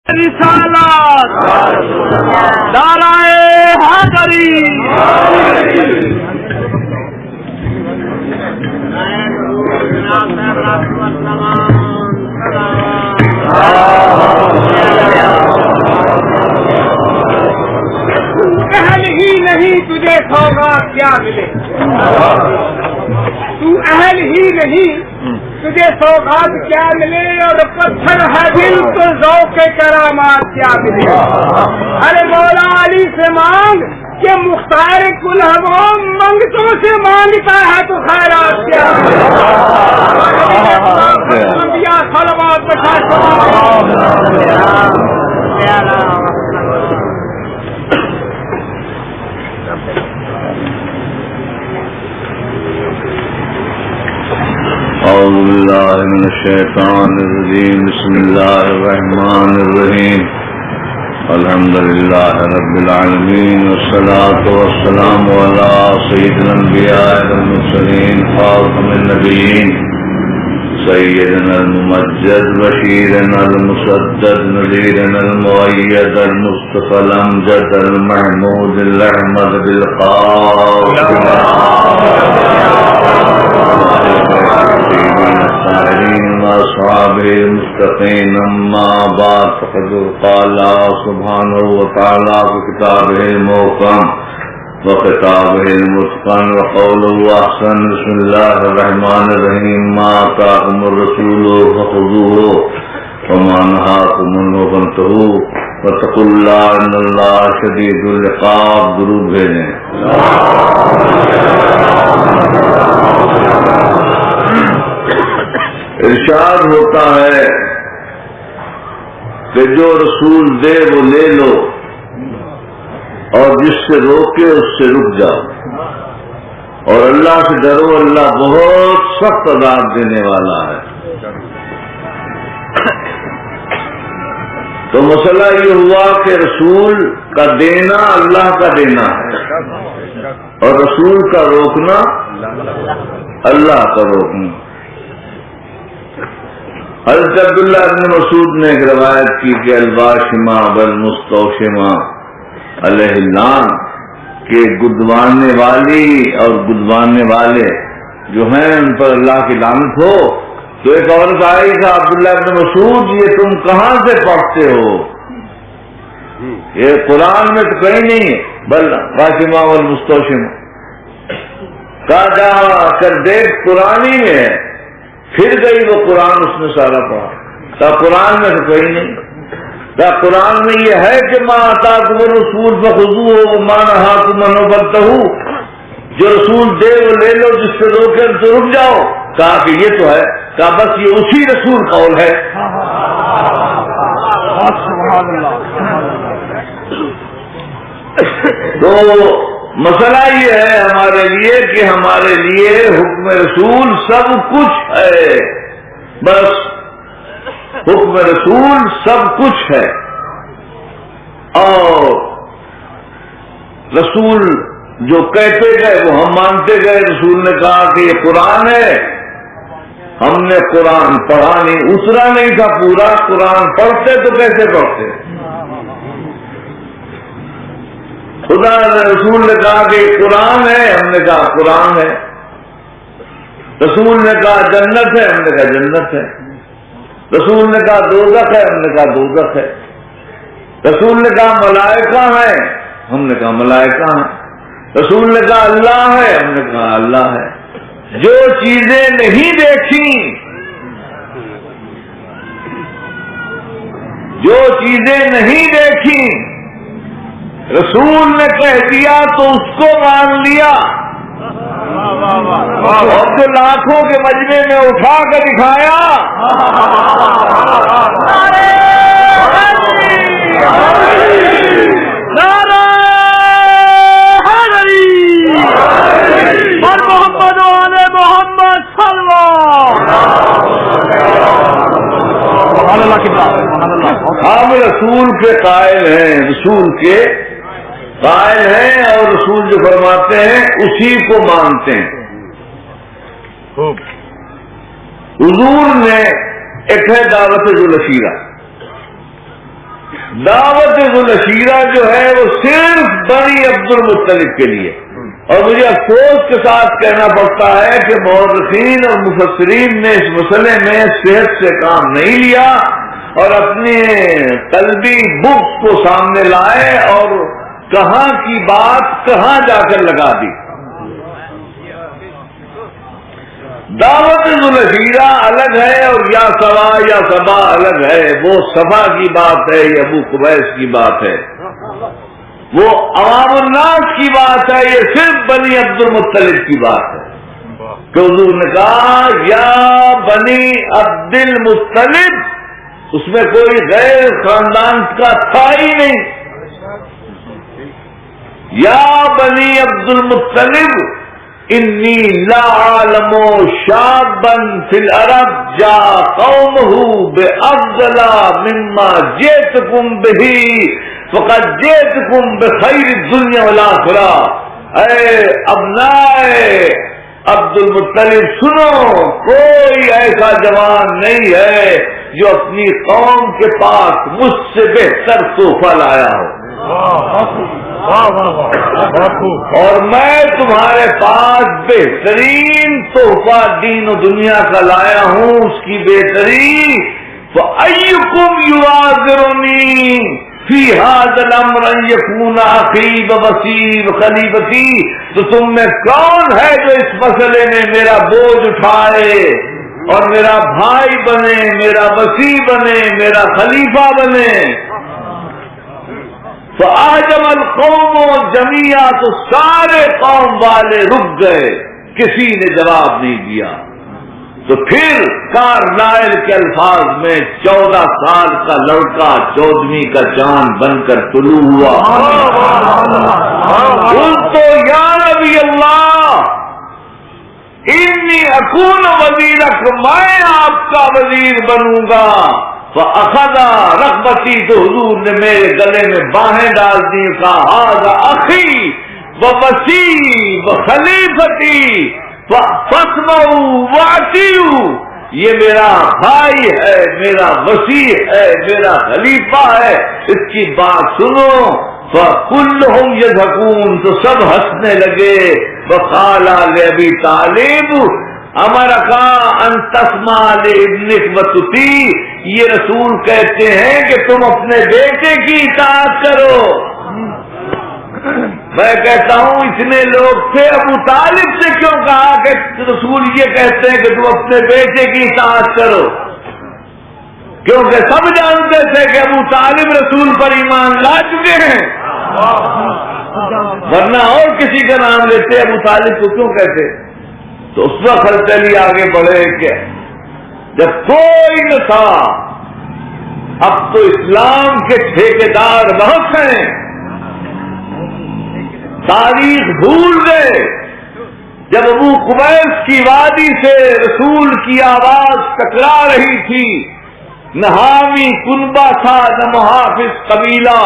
رسالت دارائے حاضری اہل ہی نہیں تجھے سوگات کیا ملے، تو اہل ہی نہیں تجھے سوگات کیا ملے، اور پتھر ہے دل تو ذوق کرامات کیا ملے۔ ارے مولا علی سے مانگ کہ مختار کل ہوا منگتوں سے مانگتا ہے تو خیرات کیا ملے۔ صلوات أعوذ بالله من الشيطان الرجيم بسم الله الرحمن الرحيم الحمد لله رب العالمين والصلاة والسلام على سيد الأنبياء والمرسلين خاتم النبيين سيدنا الممجد بشيرنا المسدد نذيرنا المؤيد المصطفى الأمجد المحمود الأحمد بالقاف أصحابه المستقيم أما بعد فقد قال سبحانه وتعالى في كتابه المحكم وخطابه المتقن وقوله أحسن بسم الله الرحمن الرحيم ما آتاكم الرسول فخذوه وما نهاكم عنه فانتهوا واتقوا الله إن الله شديد العقاب درود بھیجیں۔ ارشاد ہوتا ہے کہ جو رسول دے وہ لے لو اور جس سے روکے اس سے رک جاؤ، اور اللہ سے ڈرو، اللہ بہت سخت عذاب دینے والا ہے۔ تو مسئلہ یہ ہوا کہ رسول کا دینا اللہ کا دینا ہے اور رسول کا روکنا اللہ کا روکنا۔ حضرت عبداللہ بن مسعود نے ایک روایت کی کہ الباشمہ والمستوشمہ علیہ اللعن کہ گدوانے والی اور گدوانے والے جو ہیں ان پر اللہ کی لعنت ہو۔ تو ایک عورت آئی کہ عبداللہ بن مسعود یہ تم کہاں سے پڑھتے ہو؟ یہ قرآن میں تو کہیں نہیں ہے، بل باشمہ والمستوشمہ کہا جا کر دیکھ قرآن ہی میں ہے۔ پھر گئی وہ قرآن اس نے سارا پڑھا، تو قرآن میں تو کہیں نہیں، تو قرآن میں یہ ہے کہ ما آتاکم الرسول فخذوہ وما نہاکم عنہ فانتہوا، جو رسول دے وہ لے لو، جس سے روکے تو رک جاؤ۔ کہا کہ یہ تو ہے، کہا بس یہ اسی رسول قول ہے۔ تو مسئلہ یہ ہے ہمارے لیے کہ ہمارے لیے حکم رسول سب کچھ ہے، بس حکم رسول سب کچھ ہے۔ اور رسول جو کہتے گئے وہ ہم مانتے گئے۔ رسول نے کہا کہ یہ قرآن ہے، ہم نے قرآن پڑھا نہیں، اترا نہیں تھا پورا، قرآن پڑھتے تو کیسے پڑھتے؟ خدا رسول نے کہا کہ قرآن ہے، ہم نے کہا قرآن ہے۔ رسول نے کہا جنت ہے، ہم نے کہا جنت ہے۔ رسول نے کہا دوزخ ہے، ہم نے کہا دوزخ ہے۔ رسول نے کہا ملائکہ ہیں، ہم نے کہا ملائکہ ہیں۔ رسول نے کہا اللہ ہے، ہم نے کہا اللہ ہے۔ جو چیزیں نہیں دیکھی، جو چیزیں نہیں دیکھی رسول نے کہہ دیا تو اس کو مان لیا، اور جو لاکھوں کے مجمع میں اٹھا کر دکھایا محمد والے محمد ہم رسول کے قائل ہیں، رسول کے قائل ہیں، اور رسول جو فرماتے ہیں اسی کو مانتے ہیں۔ حضور نے ایک ہے دعوت ذوالشیرہ، دعوت ذوالعشیرہ جو ہے وہ صرف بنی عبد المطلب کے لیے. اور مجھے افسوس کے ساتھ کہنا پڑتا ہے کہ مورخین اور مفسرین نے اس مسئلے میں صحت سے کام نہیں لیا اور اپنے قلبی بکس کو سامنے لائے اور کہاں کی بات کہاں جا کر لگا دی. دعوت ذوالعشیرہ الگ ہے اور یا سوا یا سبا الگ ہے. وہ صفا کی بات ہے یا ابو قبیس کی بات ہے, وہ عوام الناس کی بات ہے, یہ صرف بنی عبد المطلب کی بات ہے. کہ حضور نے کہا یا بنی عبد المطلب, اس میں کوئی غیر خاندان کا تھا ہی نہیں. یا بنی عبد المطلب انی لا اعلم شابا فی العرب جا قومہ بافضل مما جئتکم بہ فقد جئتکم بخیر الدنیا والآخرہ. اے ابنائے عبد المطلب سنو, کوئی ایسا جوان نہیں ہے جو اپنی قوم کے پاس مجھ سے بہتر تحفہ لایا ہو, اور میں تمہارے پاس بہترین تحفہ دین و دنیا کا لایا ہوں. اس کی بہتری فَأَيُّكُمْ يُعَاذِرُنِي فِي هَذَا الْأَمْرِ أَنْ يَكُونَ أَخِي وَوَصِي وَخَلِيفَتِي, تو تم میں کون ہے جو اس مسئلے میں میرا بوجھ اٹھائے اور میرا بھائی بنے, میرا وصی بنے, میرا خلیفہ بنے. فَأَعْجَمَ الْقَوْمُ جَمِيعًا, تو سارے قوم والے رک گئے, کسی نے جواب نہیں دیا. تو پھر کارلائل کے الفاظ میں 14 سال کا لڑکا 14ویں کا جان بن کر طلوع ہوا. قلت یا نبی اللہ انی اکون وزیرک, میں آپ کا وزیر بنوں گا. فاخذ رغبتی, تو حضور نے میرے گلے میں باہیں ڈال دی. کہا ھذا اخی ووصی وخلیفتی فاسمعوا واطیعوا, یہ میرا بھائی ہے, میرا وصی ہے, میرا خلیفہ ہے, اس کی بات سنو. فکلہم یضحکون, تو سب ہنسنے لگے. وقال لابی طالب امرک ان تسمع لابنک وتطیع, یہ رسول کہتے ہیں کہ تم اپنے بیٹے کی اطاعت کرو. میں کہتا ہوں اتنے لوگ تھے, ابو طالب سے کیوں کہا کہ رسول یہ کہتے ہیں کہ تم اپنے بیٹے کی اطاعت کرو؟ کیونکہ سب جانتے تھے کہ ابو طالب رسول پر ایمان لا چکے ہیں, ورنہ اور کسی کا نام لیتے ابو طالب کو کیوں کہتے؟ تو اس وقت حضرت علی آگے بڑھے کہ جب کوئی نہ تھا, اب تو اسلام کے ٹھیکیدار بہت ہیں, تاریخ بھول گئے. جب ابو قبیس کی وادی سے رسول کی آواز ٹکرا رہی تھی, نہ حامی کنبہ تھا نہ محافظ قبیلہ,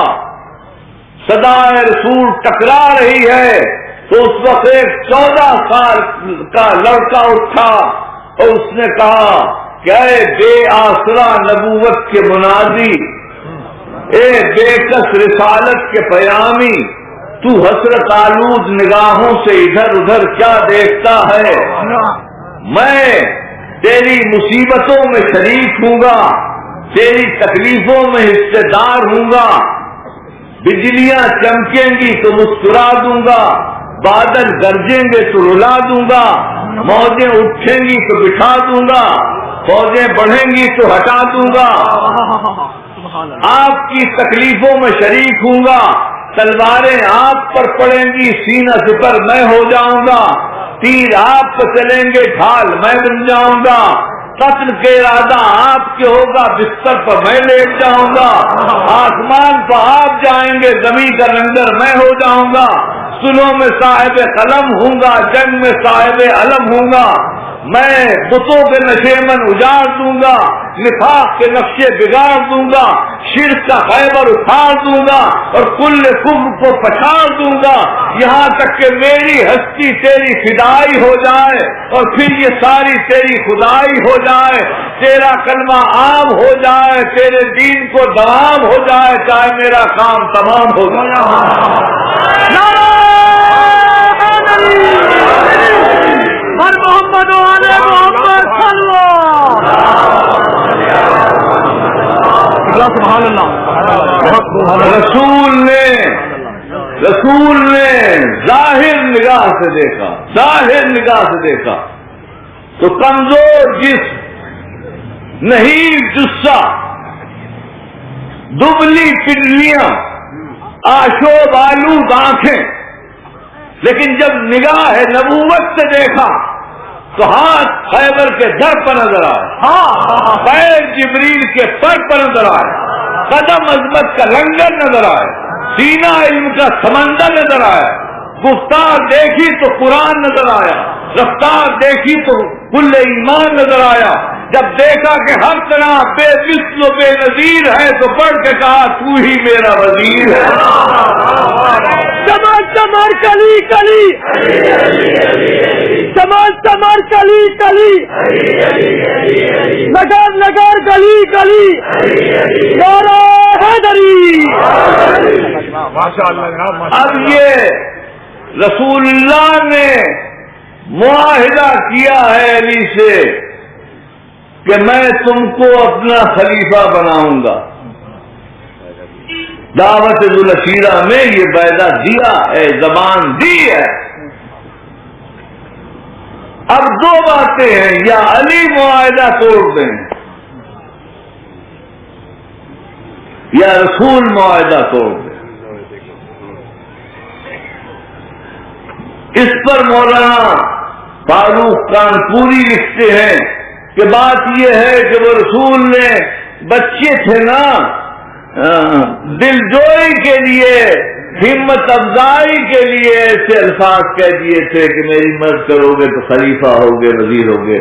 صدائے رسول ٹکرا رہی ہے, تو اس وقت ایک 14 سال کا لڑکا اٹھا اور اس نے کہا کہ اے بے آسرا نبوت کے منادی, اے بے کس رسالت کے پیامی, تو حسرت آلود نگاہوں سے ادھر ادھر کیا دیکھتا ہے؟ میں تیری مصیبتوں میں شریک ہوں گا, تیری تکلیفوں میں حصے دار ہوں گا. بجلیاں چمکیں گی تو مسکرا دوں گا, بادل گرجیں گے تو رلا دوں گا, موجیں اٹھیں گی تو بٹھا دوں گا, فوجیں بڑھیں گی تو ہٹا دوں گا. آپ کی تکلیفوں میں شریک ہوں گا, تلواریں آپ پر پڑیں گی, سینہ سپر میں ہو جاؤں گا, تیر آپ کو چلیں گے, ڈھال میں بن جاؤں گا, قتل کے ارادہ آپ کے ہوگا, بستر پر میں لیٹ جاؤں گا, آسمان پر آپ جائیں گے, زمین کا لنگر میں ہو جاؤں گا, سلوں میں صاحب قلم ہوں گا, جنگ میں صاحب علم ہوں گا. میں بتوں کے نشیمن اجاڑ دوں گا، نفاق کے نقشے بگاڑ دوں گا، شرک کا خیبر اکھاڑ دوں گا اور کل کفر کو پچھاڑ دوں گا، یہاں تک کہ میری ہستی تیری فدائی ہو جائے اور پھر یہ ساری تیری خدائی ہو جائے، تیرا کلمہ عام ہو جائے، تیرے دین کو دوام ہو جائے، چاہے میرا کام تمام ہو جائے۔ محمد والے محمد صلی اللہ۔ رسول نے ظاہر نگاہ سے دیکھا، ظاہر نگاہ سے دیکھا تو کمزور جسم، نہیں جسہ، دبلی پنڈلیاں، آشوب آلود آنکھیں، لیکن جب نگاہ نبوت سے دیکھا تو ہاتھ خیبر کے در پر نظر آئے، پیر جبریل کے پر پر نظر آئے، قدم عظمت کا لنگر نظر آئے، سینہ علم کا سمندر نظر آیا، گفتار دیکھی تو قرآن نظر آیا، رفتار دیکھی تو کل ایمان نظر آیا۔ جب دیکھا کہ ہر طرح بے مثل و بے نظیر ہے تو بڑھ کے کہا تو ہی میرا وزیر ہے۔ چمر چمر کلی کلی، چمر چمر کلی کلی، نگر نگر گلی گلی، نعرہ حیدری۔ اب یہ رسول اللہ نے معاہدہ کیا ہے علی سے کہ میں تم کو اپنا خلیفہ بناؤں گا، دعوت ذوالعشیرہ میں یہ وعدہ دیا ہے، زبان دی ہے۔ اب دو باتیں ہیں، یا علی معاہدہ توڑ دیں یا رسول معاہدہ توڑ دیں۔ اس پر مولانا فاروق کانپوری لکھتے ہیں کہ بات یہ ہے کہ وہ رسول نے بچے تھے نا، دل جوئی کے لیے، ہمت افزائی کے لیے ایسے الفاظ کہہ دیے تھے کہ میری مدد کرو گے تو خلیفہ ہوگے، وزیر ہوگے،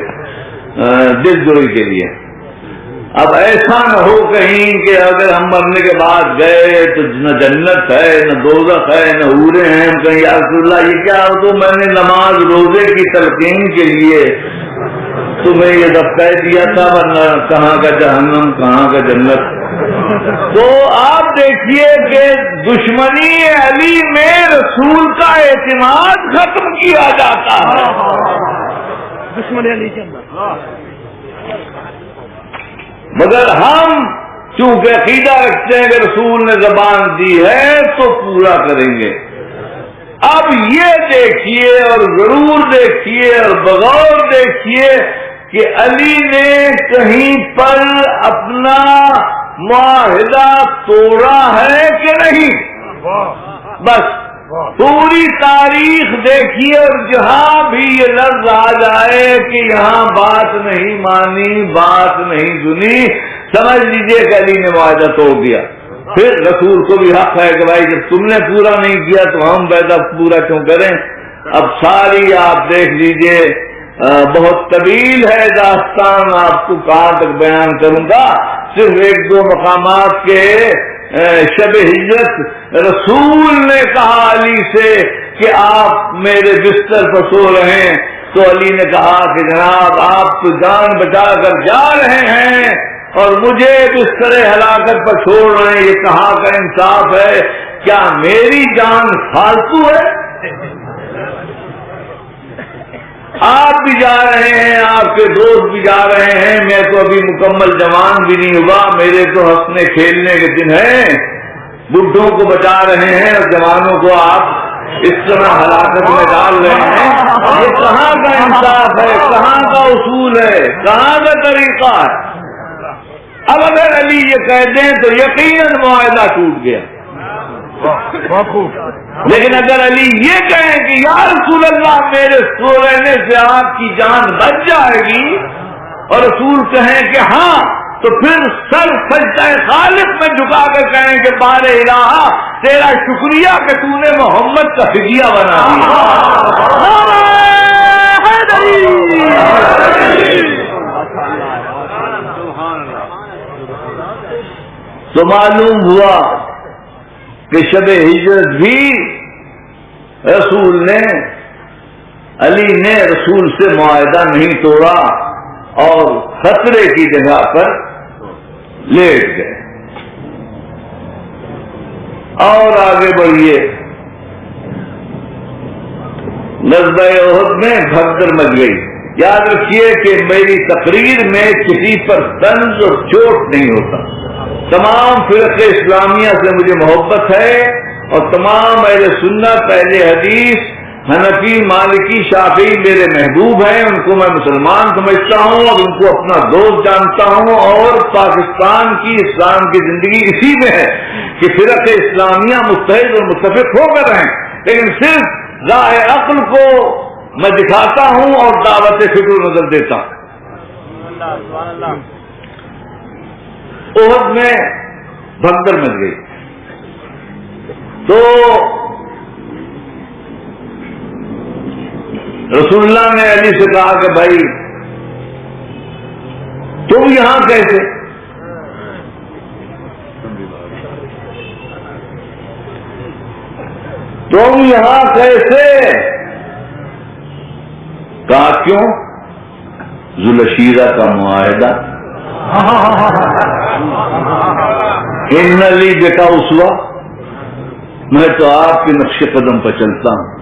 دل جوئی کے لیے۔ اب ایسا نہ ہو کہیں کہ اگر ہم مرنے کے بعد گئے تو نہ جنت ہے نہ دوزخ ہے نہ حوریں ہیں، ہم کہیں یا رسول اللہ یہ کیا ہو، تو میں نے نماز روزے کی تلقین کے لیے تمہیں یہ سب کہہ دیا تھا، ورنہ کہاں کا جہنم کہاں کا جنت۔ تو آپ دیکھیے کہ دشمنی علی میں رسول کا اعتماد ختم کیا جاتا ہے۔ دشمنی علی کے اندر، مگر ہم چونکہ عقیدہ رکھتے ہیں کہ رسول نے زبان دی ہے تو پورا کریں گے۔ اب یہ دیکھیے اور ضرور دیکھیے اور بغور دیکھیے کہ علی نے کہیں پر اپنا معاہدہ توڑا ہے کہ نہیں۔ بس پوری تاریخ دیکھیے اور جہاں بھی یہ لفظ آ جائے کہ یہاں بات نہیں مانی، بات نہیں سنی، سمجھ لیجئے کہ علی نے معاہدہ توڑ دیا۔ پھر رسول کو بھی حق ہے کہ بھائی جب تم نے پورا نہیں کیا تو ہم وعدہ پورا کیوں کریں۔ اب ساری آپ دیکھ لیجئے، بہت طویل ہے داستان، آپ کو کہاں تک بیان کروں گا، صرف ایک دو مقامات کے۔ شب ہجرت رسول نے کہا علی سے کہ آپ میرے بستر پر سو رہے ہیں، تو علی نے کہا کہ جناب آپ تو جان بچا کر جا رہے ہیں اور مجھے بستر ہلاکت پر چھوڑ رہے ہیں، یہ کہاں کا انصاف ہے؟ کیا میری جان فالتو ہے؟ آپ بھی جا رہے ہیں، آپ کے دوست بھی جا رہے ہیں، میں تو ابھی مکمل جوان بھی نہیں ہوا، میرے تو ہنسنے کھیلنے کے دن ہیں، بڈھوں کو بچا رہے ہیں اور جوانوں کو آپ اس طرح ہلاکت میں ڈال رہے ہیں، یہ کہاں کا انصاف ہے؟ کہاں کا اصول ہے؟ کہاں کا طریقہ ہے؟ اب اگر علی یہ کہہ دیں تو یقیناً معاہدہ ٹوٹ گیا، لیکن اگر علی یہ کہیں کہ یا رسول اللہ میرے سو رہنے سے آپ کی جان بچ جائے گی، اور رسول کہیں کہ ہاں، تو پھر سر سجدہ خالق میں جھکا کر کہیں کہ بار الہ تیرا شکریہ کہ تو نے محمد کا فدیہ بنا دیا۔ تو معلوم ہوا کہ شب ہجرت بھی رسول نے علی نے رسول سے معاہدہ نہیں توڑا اور خطرے کی جگہ پر لیٹ گئے. اور آگے بڑھیے. غزوہ احد میں بھگدڑ مچ گئی. یاد رکھیے کہ میری تقریر میں کسی پر طنز اور چوٹ نہیں ہوتا. تمام فرقے اسلامیہ سے مجھے محبت ہے اور تمام اہل سنت اہل حدیث حنفی مالکی شافعی میرے محبوب ہیں. ان کو میں مسلمان سمجھتا ہوں اور ان کو اپنا دوست جانتا ہوں. اور پاکستان کی اسلام کی زندگی اسی میں ہے کہ فرقے اسلامیہ متحد اور متفق ہو کر رہیں. لیکن صرف راہ عقل کو میں دکھاتا ہوں اور دعوت فکر و نظر دیتا ہوں. احد میں بھگدڑ مچ گئی تو رسول اللہ نے علی سے کہا کہ بھائی تم یہاں کیسے؟ تم یہاں کیسے؟ کہا کیوں؟ ذوالشیرہ کا معاہدہ. ان علی بیٹا اسوا، میں تو آپ کے نقش قدم پر چلتا ہوں.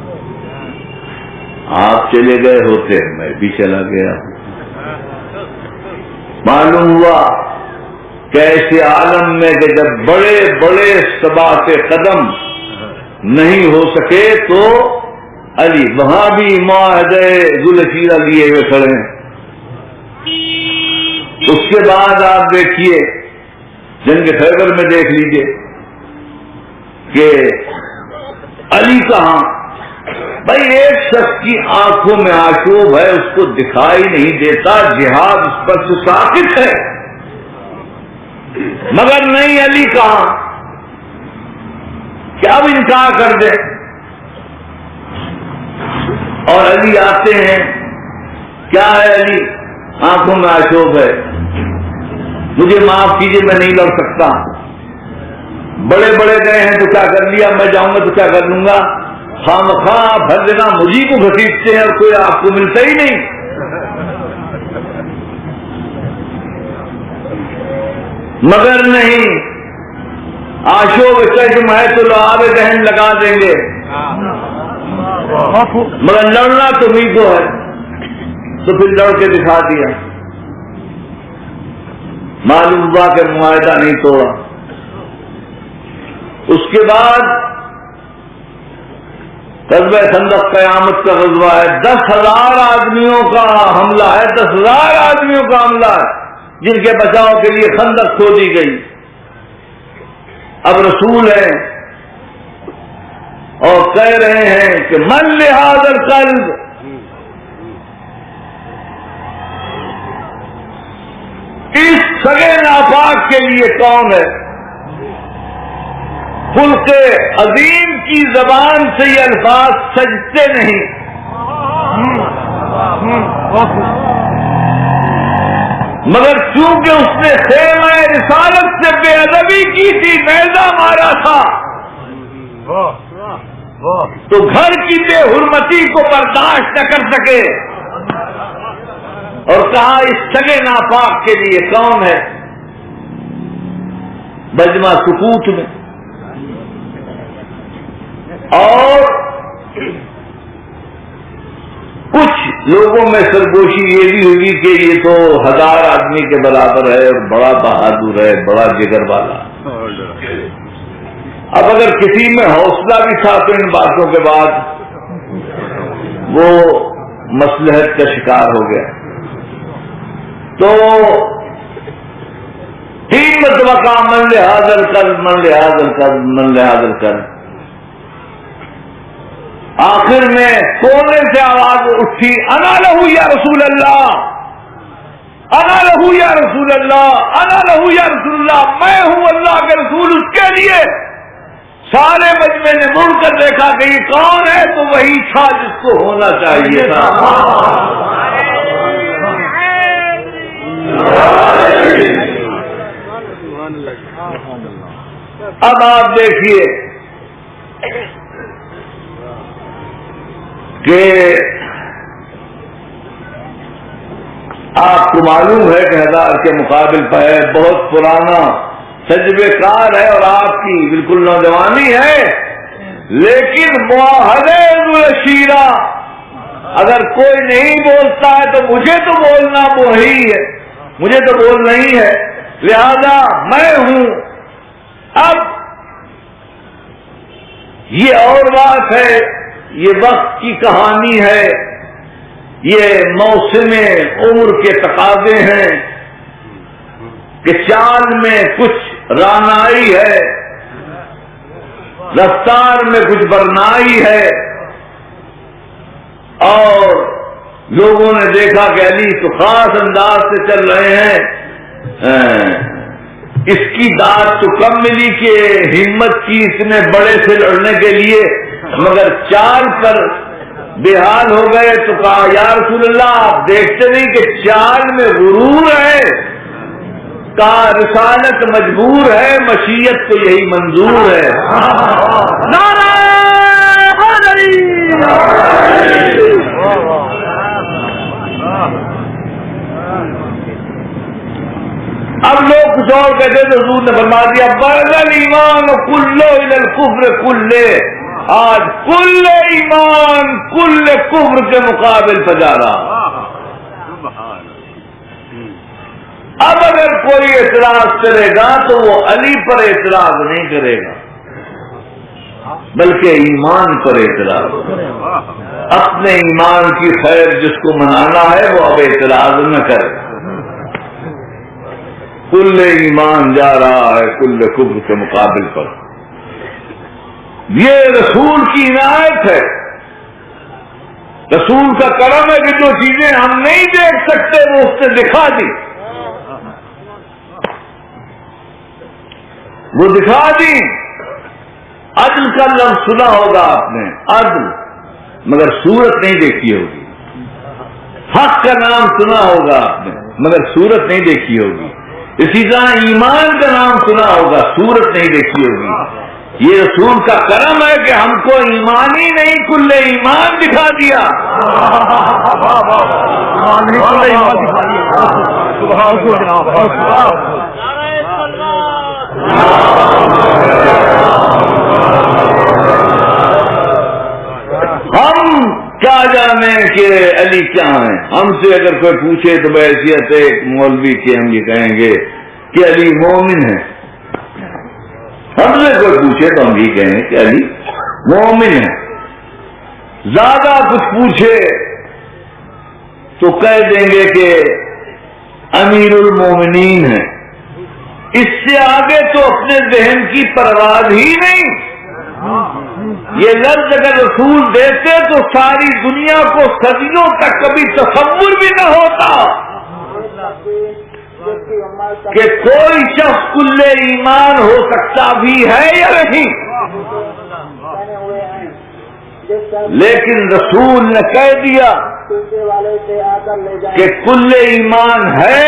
آپ چلے گئے ہوتے میں بھی چلا گیا. معلوم ہوا کہ ایسے عالم میں کہ جب بڑے بڑے ثبات قدم نہیں ہو سکے تو علی وہاں بھی معاہدے ذوالشیرہ لیے ہوئے کھڑے ہیں. اس کے بعد آپ دیکھیے جنگ خیبر میں دیکھ لیجئے کہ علی کہاں. بھائی ایک شخص کی آنکھوں میں آشوب ہے، اس کو دکھائی نہیں دیتا، جہاد اس پر سے ساقط ہے، مگر نہیں علی کہاں کہ اب انکار کر دے. اور علی آتے ہیں، کیا ہے علی؟ آنکھوں میں آشوب ہے، مجھے معاف کیجیے میں نہیں لڑ سکتا. بڑے بڑے گئے ہیں تو کیا کر لیا، میں جاؤں گا تو کیا کر لوں گا. خام خواہ بھر دینا مجھے کو گھسیٹتے ہیں اور کوئی آپ کو ملتا ہی نہیں. مگر نہیں، آشوب چشم ہے تو لعاب دہن لگا دیں گے، مگر لڑنا تو ہی کو ہے. تو پھر لڑ کے دکھا دیا. معلوم ہوا کہ معاہدہ نہیں توڑا. اس کے بعد غزوہ خندق قیامت کا غزوہ ہے. 10,000 آدمیوں کا حملہ ہے، 10,000 آدمیوں کا حملہ ہے جن کے بچاؤ کے لیے خندق کھودی گئی. اب رسول ہیں اور کہہ رہے ہیں کہ من لہذا القلب، اس سگے ناپاک کے لیے کون ہے؟ خلق عظیم کی زبان سے یہ الفاظ سجتے نہیں. مگر چونکہ اس نے خیمہ رسالت سے بے ادبی کی تھی، نیزہ مارا تھا، تو گھر کی بے حرمتی کو برداشت نہ کر سکے اور کہا اس سگے ناپاک کے لیے کون ہے؟ مجمع سکوت میں. اور کچھ لوگوں میں سرگوشی یہ بھی ہوگی کہ یہ تو 1000 آدمی کے برابر ہے اور بڑا بہادر ہے، بڑا جگر والا. اب اگر کسی میں حوصلہ بھی تھا تو ان باتوں کے بعد وہ مصلحت کا شکار ہو گیا. تو 3 مرتبہ کا من لحاظ کر، من لحاظ کر، من لحاظ کر. آخر میں کونے سے آواز اٹھی، انا لہو یا رسول اللہ، انا لہو یا رسول اللہ، انا لہو یا رسول اللہ، میں ہوں اللہ کے رسول اس کے لیے. سارے مجمع نے مڑ کر دیکھا کہ یہ کون ہے، تو وہی تھا جس کو ہونا چاہیے تھا. اب آپ دیکھیے کہ آپ کو معلوم ہے کہ 1000 کے مقابل پہ ہے، بہت پرانا تجربے کار ہے اور آپ کی بالکل نوجوانی ہے، لیکن معاہدے الشیرہ اگر کوئی نہیں بولتا ہے تو مجھے تو بولنا وہی ہے، مجھے تو بولنا ہی ہے، لہذا میں ہوں۔ اب یہ اور بات ہے، یہ وقت کی کہانی ہے، یہ موسم عمر کے تقاضے ہیں کہ چال میں کچھ رانائی ہے، رفتار میں کچھ برنائی ہے، اور لوگوں نے دیکھا کہ علی تو خاص انداز سے چل رہے ہیں، اس کی داد تو کم ملی کہ ہمت کی اتنے بڑے سے لڑنے کے لیے، مگر چال پر بے حال ہو گئے تو کہا یا رسول اللہ آپ دیکھتے نہیں کہ چال میں غرور ہے، کہا رسالت مجبور ہے، مشیت تو یہی منظور ہے۔ نعرہ حیدری! اب لوگ کچھ اور کہتے تو حضور نے فرما دیا بغل ایمان کلو الی الکفر کلے، آج کل ایمان کل کفر کے مقابل پجا رہا۔ اب اگر کوئی اعتراض کرے گا تو وہ علی پر اعتراض نہیں کرے گا بلکہ ایمان پر اعتراض، اپنے ایمان کی خیر جس کو منانا ہے وہ اب اعتراض نہ کرے، کل ایمان جا رہا ہے کل کفر کے مقابل پر۔ یہ رسول کی عنایت ہے، رسول کا کرم ہے کہ جو چیزیں ہم نہیں دیکھ سکتے وہ اس نے دکھا دی، وہ دکھا دی۔ عدل کا لفظ سنا ہوگا آپ نے، عدل، مگر صورت نہیں دیکھی ہوگی۔ حق کا نام سنا ہوگا آپ نے، مگر صورت نہیں دیکھی ہوگی۔ اسی طرح ایمان کا نام سنا ہوگا، صورت نہیں دیکھی ہوگی۔ یہ رسول کا کرم ہے کہ ہم کو ایمان ہی نہیں کل ایمان دکھا دیا۔ ہم کیا جانے کہ علی کیا ہیں؟ ہم سے اگر کوئی پوچھے تو بحیثیت ایک مولوی کے ہم یہ کہیں گے کہ علی مومن ہے، ہم سے کوئی پوچھے تو ہم یہ کہیں کہ علی مومن ہے، زیادہ کچھ پوچھے تو کہہ دیں گے کہ امیر المومنین ہے۔ اس سے آگے تو اپنے ذہن کی پرواز ہی نہیں۔ یہ لفظ اگر رسول دیتے تو ساری دنیا کو صدیوں تک کبھی تصور بھی نہ ہوتا کہ کوئی شخص کل ایمان ہو سکتا بھی ہے یا نہیں، لیکن رسول نے کہہ دیا کہ کل ایمان ہے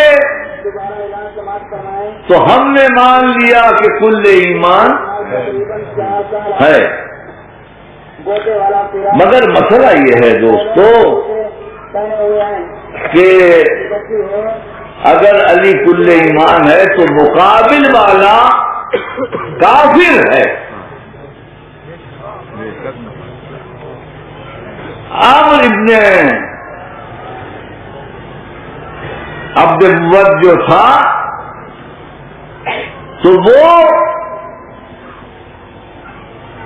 تو ہم نے مان لیا کہ کل ایمان ہے۔ مگر مسئلہ یہ ہے دوستو کہ اگر علی کل ایمان ہے تو مقابل والا کافر ہے۔ عامر ابن عبد الود جو تھا تو وہ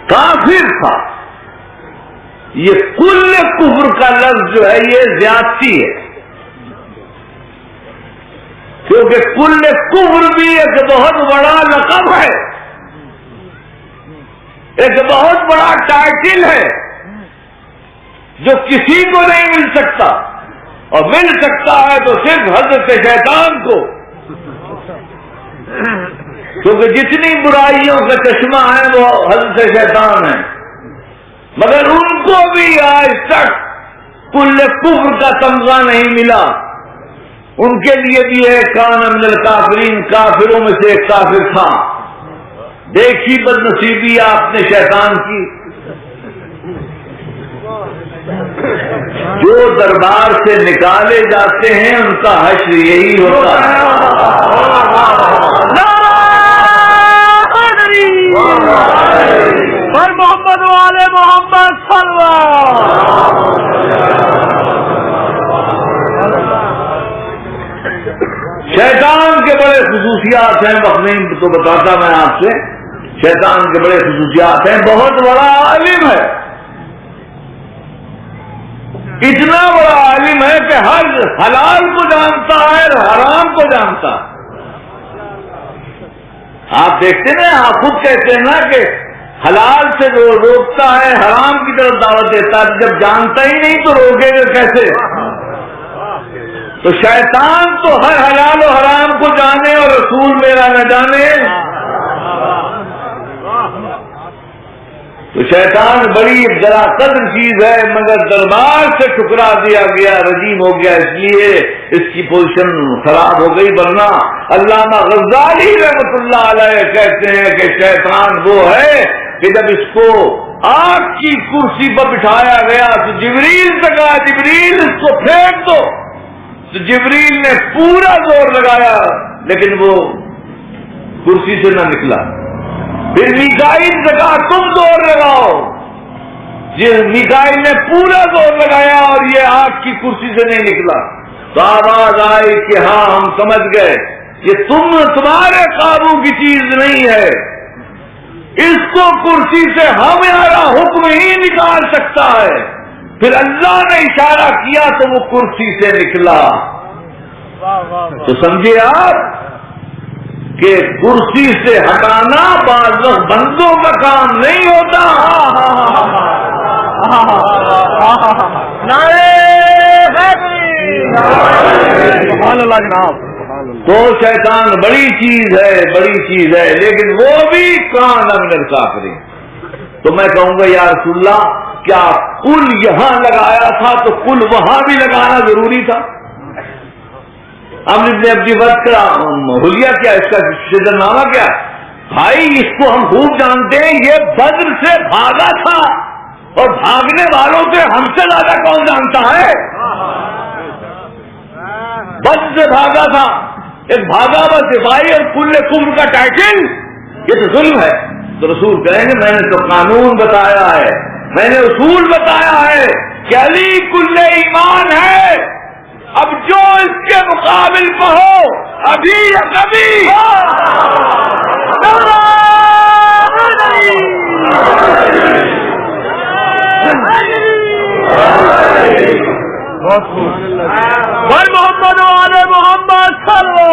کافر تھا۔ یہ کل کفر کا لفظ جو ہے یہ زیادتی ہے، کیونکہ کل کفر بھی ایک بہت بڑا لقب ہے، ایک بہت بڑا ٹائٹل ہے جو کسی کو نہیں مل سکتا، اور مل سکتا ہے تو صرف حضرت شیطان کو، کیونکہ جتنی برائیوں کا چشمہ ہے وہ حضرت شیطان ہے، مگر ان کو بھی آج تک کل کفر کا تمغہ نہیں ملا۔ ان کے لیے بھی ہے کان من الکافرین، کافروں میں سے ایک کافر تھا۔ دیکھی بدنصیبی آپ نے شیطان کی، جو دربار سے نکالے جاتے ہیں ان کا حشر یہی ہوتا ہے۔ پر محمد والے محمد صلی شیطان کے بڑے خصوصیات ہیں، وقت نہیں تو بتاتا میں آپ سے۔ شیطان کے بڑے خصوصیات ہیں، بہت بڑا عالم ہے، اتنا بڑا عالم ہے کہ ہر حلال کو جانتا ہے اور حرام کو جانتا ہے۔ آپ دیکھتے نا، آپ خود کہتے ہیں نا کہ حلال سے روکتا ہے، حرام کی طرف دعوت دیتا ہے، جب جانتا ہی نہیں تو روکے گا کیسے؟ تو شیطان تو ہر حلال و حرام کو جانے اور رسول میرا نہ جانے، تو شیطان بڑی ذرا قدر چیز ہے، مگر دربار سے ٹھکرا دیا گیا، رجیم ہو گیا، اس لیے اس کی پوزیشن خراب ہو گئی۔ ورنہ علامہ غزالی رحمۃ اللہ علیہ کہتے ہیں کہ شیطان وہ ہے کہ جب اس کو آگ کی کرسی پر بٹھایا گیا تو جبریل سے کہا جبریل اس کو پھینک دو، تو جبریل نے پورا زور لگایا لیکن وہ کرسی سے نہ نکلا۔ پھر میکائیل سے کہا تم زور لگاؤ، میکائیل نے پورا زور لگایا اور یہ آگ کی کرسی سے نہیں نکلا۔ تو آواز آئی کہ ہاں ہم سمجھ گئے یہ تمہارے قابو کی چیز نہیں ہے، اس کو کرسی سے ہمارا حکم ہی نکال سکتا ہے۔ پھر اللہ نے اشارہ کیا تو وہ کرسی سے نکلا۔ تو سمجھے آپ کہ کرسی سے ہٹانا بعض وقت بندوں کا کام نہیں ہوتا۔ سبحان اللہ جناب۔ تو شیطان بڑی چیز ہے، بڑی چیز ہے، لیکن وہ بھی کان اندر کافریں۔ تو میں کہوں گا یا رسول اللہ کیا کل یہاں لگایا تھا تو کل وہاں بھی لگانا ضروری تھا؟ ہم نے اپنی وقت کا حلیہ کیا، اس کا شدر نامہ کیا؟ بھائی اس کو ہم خوب جانتے ہیں، یہ بدر سے بھاگا تھا اور بھاگنے والوں سے ہم سے زیادہ کون جانتا ہے؟ بدر سے بھاگا تھا، ایک بھاگا ہوا سپاہی اور کل کفر کا ٹائٹل، یہ تو ظلم ہے۔ تو رسول کہیں گے میں نے تو قانون بتایا ہے، میں نے اصول بتایا ہے کہ علی کل ایمان ہے، اب جو اس کے مقابل پہ ہو ابھی یا کبھی بھائی محمد والے محمد صلی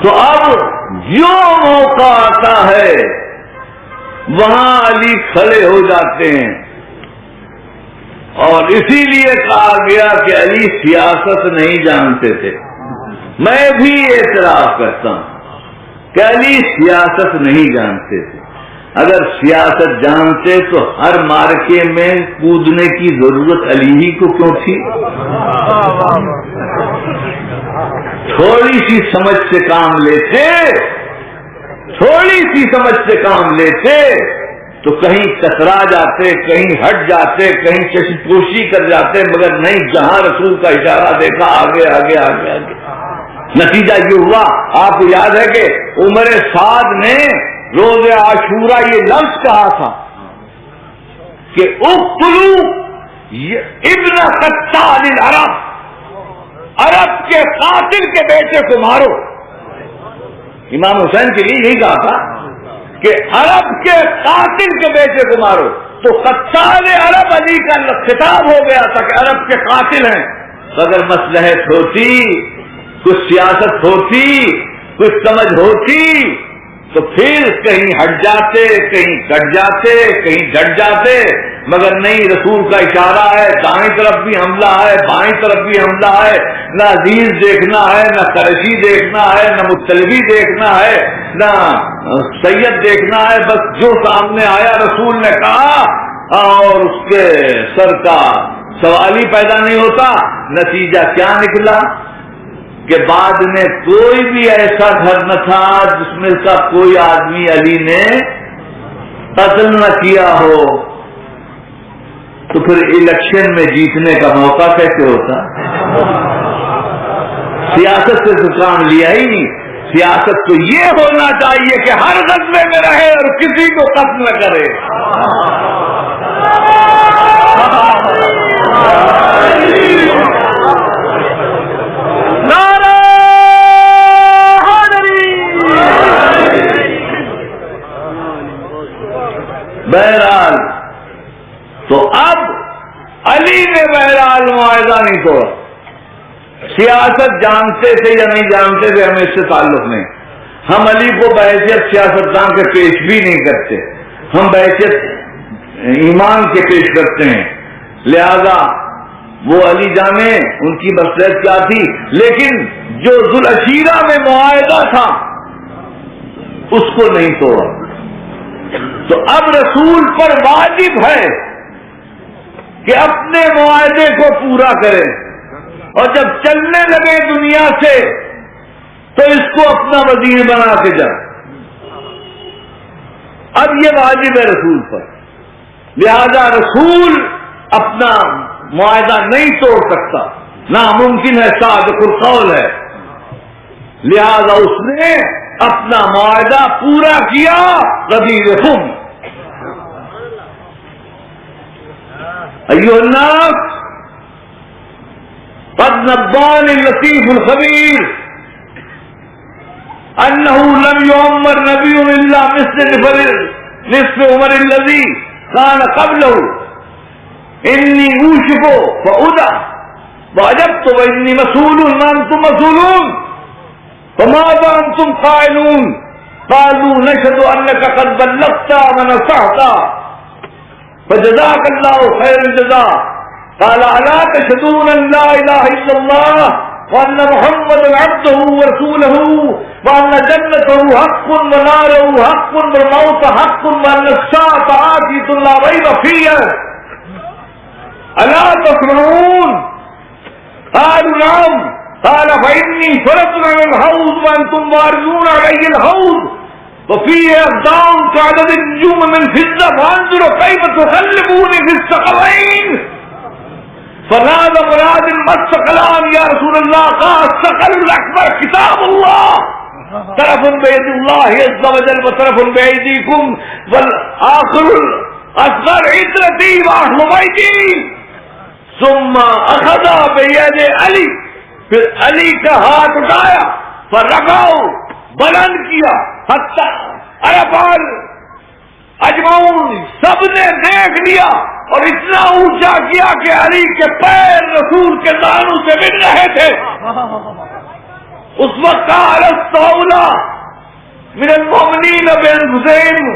تو اب جو موقع آتا ہے وہاں علی کھڑے ہو جاتے ہیں، اور اسی لیے کہا گیا کہ علی سیاست نہیں جانتے تھے۔ میں بھی اعتراف کرتا ہوں کہ علی سیاست نہیں جانتے تھے، اگر سیاست جانتے تو ہر مارکے میں کودنے کی ضرورت علی ہی کو کیوں تھی؟ تھوڑی سی سمجھ سے کام لیتے، تھوڑی سی سمجھ سے کام لیتے تو کہیں کترا جاتے، کہیں ہٹ جاتے، کہیں چشم پوشی کر جاتے، مگر نہیں، جہاں رسول کا اشارہ دیکھا آگے آگے آگے آگے۔ نتیجہ یہ ہوا، آپ کو یاد ہے کہ عمر سعد نے روز عاشورہ یہ لفظ کہا تھا کہ اقتلوا ابن قتال العرب، عرب کے قاتل کے بیٹے کو مارو۔ امام حسین کے لیے یہی کہا تھا کہ عرب کے قاتل کے بیٹے کو مارو، تو قتال عرب علی کا خطاب ہو گیا تھا کہ عرب کے قاتل ہیں۔ اگر مصلحت ہوتی، کچھ سیاست ہوتی، کچھ سمجھ ہوتی تو پھر کہیں ہٹ جاتے، کہیں کٹ جاتے، کہیں گٹ جاتے، مگر نہیں، رسول کا اشارہ ہے، دائیں طرف بھی حملہ ہے، بائیں طرف بھی حملہ ہے، نہ عزیز دیکھنا ہے، نہ قریشی دیکھنا ہے، نہ مطلبی دیکھنا ہے، نہ سید دیکھنا ہے، بس جو سامنے آیا رسول نے کہا اور اس کے سر کا سوال ہی پیدا نہیں ہوتا۔ نتیجہ کیا نکلا کہ بعد میں کوئی بھی ایسا گھر نہ تھا جس میں کا کوئی آدمی علی نے قتل نہ کیا ہو، تو پھر الیکشن میں جیتنے کا موقع کیسے ہوتا؟ سیاست سے تو کام لیا ہی نہیں۔ سیاست تو یہ ہونا چاہیے کہ ہر غزوے میں رہے اور کسی کو قتل نہ کرے۔ بہرحال تو اب علی نے بہرحال معاہدہ نہیں توڑا۔ سیاست جانتے تھے یا نہیں جانتے تھے ہمیں اس سے تعلق نہیں، ہم علی کو بحیثیت سیاستدان کے پیش بھی نہیں کرتے، ہم بحیثیت ایمان کے پیش کرتے ہیں، لہذا وہ علی جانے ان کی مصلحت کیا تھی، لیکن جو ذوالعشیرہ میں معاہدہ تھا اس کو نہیں توڑا۔ تو اب رسول پر واجب ہے کہ اپنے معاہدے کو پورا کرے، اور جب چلنے لگے دنیا سے تو اس کو اپنا وزیر بنا کے جائے۔ اب یہ واجب ہے رسول پر، لہذا رسول اپنا معاہدہ نہیں توڑ سکتا، ناممکن ہے، صادق القول ہے، لہذا اس نے اپنا معاہدہ پورا کیا۔ غدیرہم ایھا الناس قد نبأني اللطيف الخبير انه لم يعمر نبي الا نصف عمر الذي كان قبله اني اوشك فأدع وعجبت واني مسؤول ما انتم مسؤولون فماذا انتم قائلون قالوا نشهد انك قد بلغت ونصحت فجزاك الله خير الجزاء قال الا تشهدون ان لا اله الا الله وان محمدا عبده ورسوله وان جنته حق وناره حق والموت حق وان الساعه آتية لا ريب فيها الا تسمعون قالوا نعم قال فإني فرضت على الحوض وأنتم واردون علي الحوض وفيه أقدام كعدد النجوم من فضة فانظروا كيف تغلبون في الثقلين فنادى مناد ما الثقلان يا رسول الله قال الثقل الأكبر كتاب الله طرف بيد الله عز وجل وطرف بأيديكم والآخر الأصغر عترتي وأهل بيتي ثم أخذ بيد علي، پھر علی کا ہاتھ اٹھایا، فرقاؤ بلند کیا، حتی اربال اجمعون سب نے دیکھ لیا، اور اتنا اونچا کیا کہ علی کے پیر رسول کے دانوں سے مل رہے تھے۔ اس وقت الست اولی من المؤمنین بانفسہم،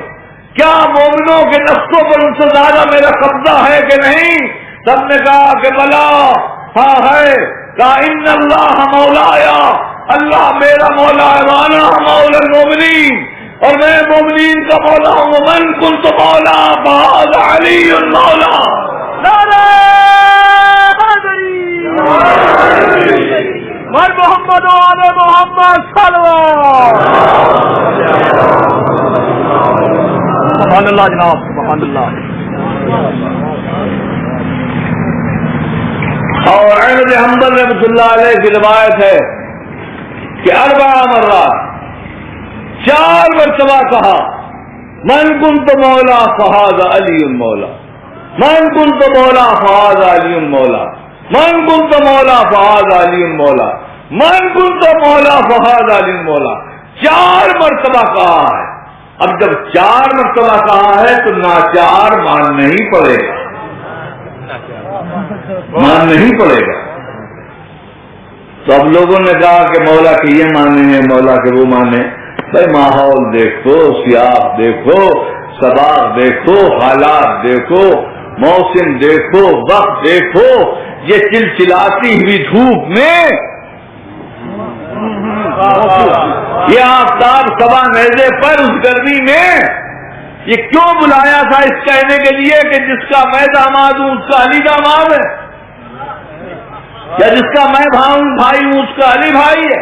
کیا مومنوں کے نفسوں پر ان سے زیادہ میرا قبضہ ہے کہ نہیں؟ سب نے کہا کہ بلا، ہاں ہے۔ کہا ان اللہ مولایا، اللہ میرا مولا ہے، وانا مولا المؤمنین، اور میں مومنین کا مولا ہوں، من کنت مولا فہذا علی المولا۔ نعرہ حیدری مر محمد و آل محمد صلوات۔ سبحان اللہ جناب، سبحان اللہ۔ اور احمد حنبل رحمۃ اللہ علیہ کی روایت ہے کہ 4 مرات 4 مرتبہ کہا من کنت مولا فہذا علی مولا، من کنت مولا فہذا علی مولا، من کنت مولا فہذا علی مولا، من کنت مولا فہذا علی مولا، 4 مرتبہ کہا ہے۔ اب جب 4 مرتبہ کہا ہے تو ناچار ماننا ہی پڑے گا، مان نہیں پڑے گا۔ تو اب لوگوں نے کہا کہ مولا کے یہ مانے ہیں، مولا کے وہ مانے، بھائی ماحول دیکھو، سیاق دیکھو، سباق دیکھو، حالات دیکھو، موسم دیکھو، وقت دیکھو، یہ چلچلاتی ہوئی دھوپ میں یہ آفتاب سوا نیزے پر اس گرمی میں یہ کیوں بلایا تھا؟ اس کہنے کے لیے کہ جس کا میں داماد ہوں اس کا علی داماد ہے، یا جس کا میں بھائی ہوں اس کا علی بھائی ہے،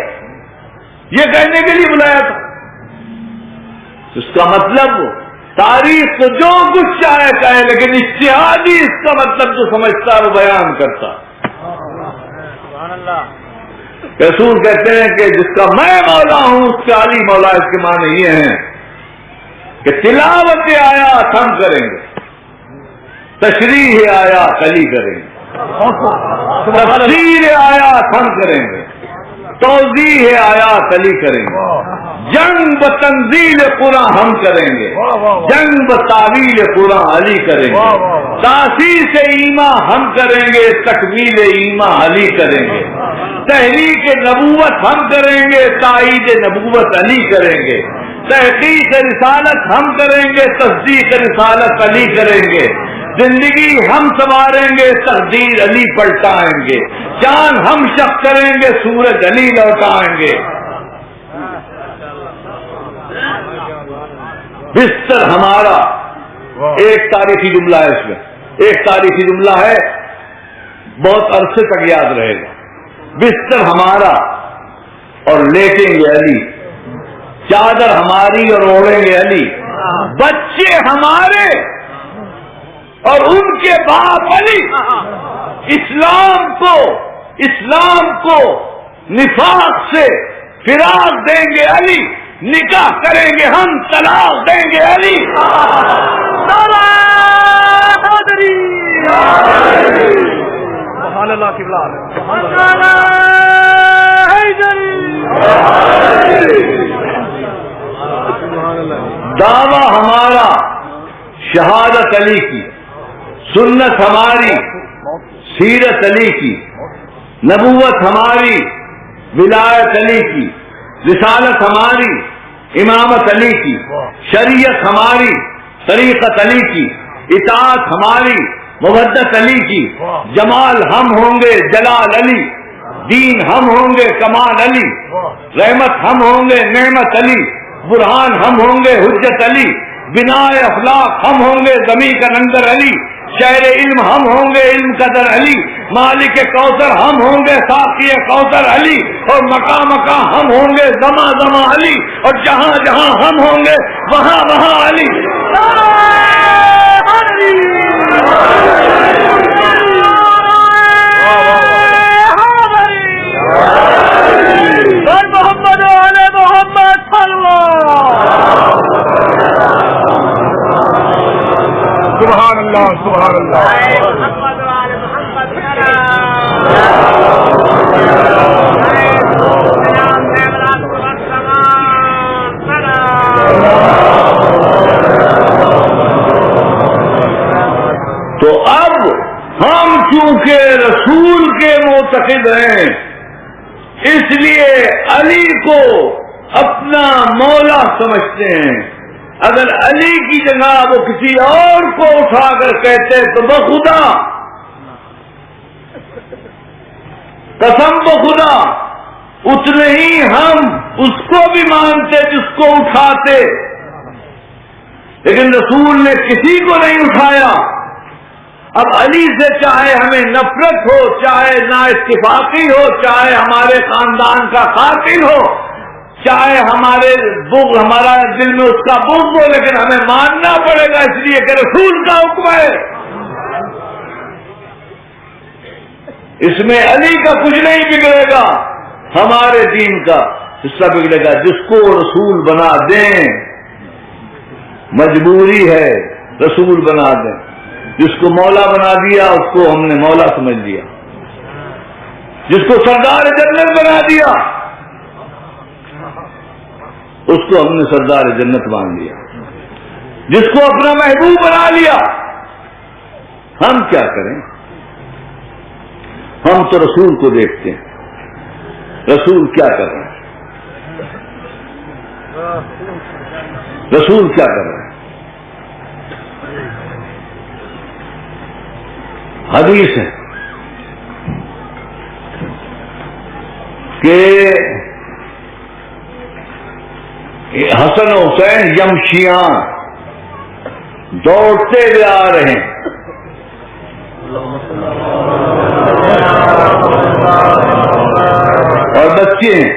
یہ کہنے کے لیے بلایا تھا۔ اس کا مطلب تاریخ تو جو کچھ چاہے کہے، لیکن اجتہادی اس کا مطلب جو سمجھتا وہ بیان کرتا۔ رسول کہتے ہیں کہ جس کا میں مولا ہوں اس کا علی مولا۔ اس کے معنی یہ ہیں کہ تلاوت آیات ہم کریں گے، تشریح آیات علی کریں گے، تفسیر آیات ہم کریں گے، توضیح آیات علی کریں گے، جنگ ب تنزیل قرآن ہم کریں گے، جنگ ب تعویل قرآن علی کریں گے، تاسیس ایمان ہم کریں گے، تکمیل ایمان علی کریں گے، تحریک نبوت ہم کریں گے، تائید نبوت علی کریں گے، تحقیق رسالت ہم کریں گے، تصدیق رسالت علی کریں گے، زندگی ہم سنواریں گے، تقدیر علی پلٹائیں گے، جان ہم شق کریں گے، سورج علی لوٹائیں گے۔ بستر ہمارا، ایک تاریخی جملہ ہے، اس میں ایک تاریخی جملہ ہے، بہت عرصے تک یاد رہے گا۔ بستر ہمارا اور لیٹیں گے علی، چادر ہماری اور اوڑھیں گے علی، بچے ہمارے اور ان کے باپ علی، اسلام کو نفاق سے فراق دیں گے علی، نکاح کریں گے ہم، طلاق دیں گے علی۔ سبحان اللہ کی بلاد، دعویٰ ہمارا شہادت علی کی، سنت ہماری سیرت علی کی، نبوت ہماری ولایت علی کی، رسالت ہماری امامت علی کی، شریعت ہماری طریقت علی کی، اطاعت ہماری مودت علی کی، جمال ہم ہوں گے جلال علی، دین ہم ہوں گے کمال علی، رحمت ہم ہوں گے نعمت علی، برہان ہم ہوں گے حجت علی، بنا اخلاق ہم ہوں گے زمین کا ننگر علی، شہر علم ہم ہوں گے علم قدر علی، مالک کوثر ہم ہوں گے ساقی کوثر علی، اور مقام مقام ہم ہوں گے زماں زماں علی، اور جہاں جہاں ہم ہوں گے وہاں وہاں علی۔ محمد علی محمد سبحان اللہ سبحان اللہ۔ تو اب ہم چونکہ رسول کے معتقد ہیں، اس لیے علی کو اپنا مولا سمجھتے ہیں۔ اگر علی کی جگہ وہ کسی اور کو اٹھا کر کہتے تو بخدا، قسم بخدا اتنے ہی ہم اس کو بھی مانتے جس کو اٹھاتے، لیکن رسول نے کسی کو نہیں اٹھایا۔ اب علی سے چاہے ہمیں نفرت ہو، چاہے نا اتفاقی ہو، چاہے ہمارے خاندان کا قاتل ہو، چاہے ہمارا دل میں اس کا بغض ہو، لیکن ہمیں ماننا پڑے گا، اس لیے کہ رسول کا حکم ہے۔ اس میں علی کا کچھ نہیں بگڑے گا، ہمارے دین کا حصہ بگڑے گا۔ جس کو رسول بنا دیں، مجبوری ہے رسول بنا دیں۔ جس کو مولا بنا دیا اس کو ہم نے مولا سمجھ لیا، جس کو سردار جنت بنا دیا اس کو ہم نے سردار جنت مان لیا، جس کو اپنا محبوب بنا لیا۔ ہم کیا کریں؟ ہم تو رسول کو دیکھتے ہیں، رسول کیا کر رہے ہیں۔ رسول کیا کر رہے ہیں؟ حدیث ہے کہ حسن و حسین یمشیان دوڑتے ہوئے آ رہے ہیں، اور بچے ہیں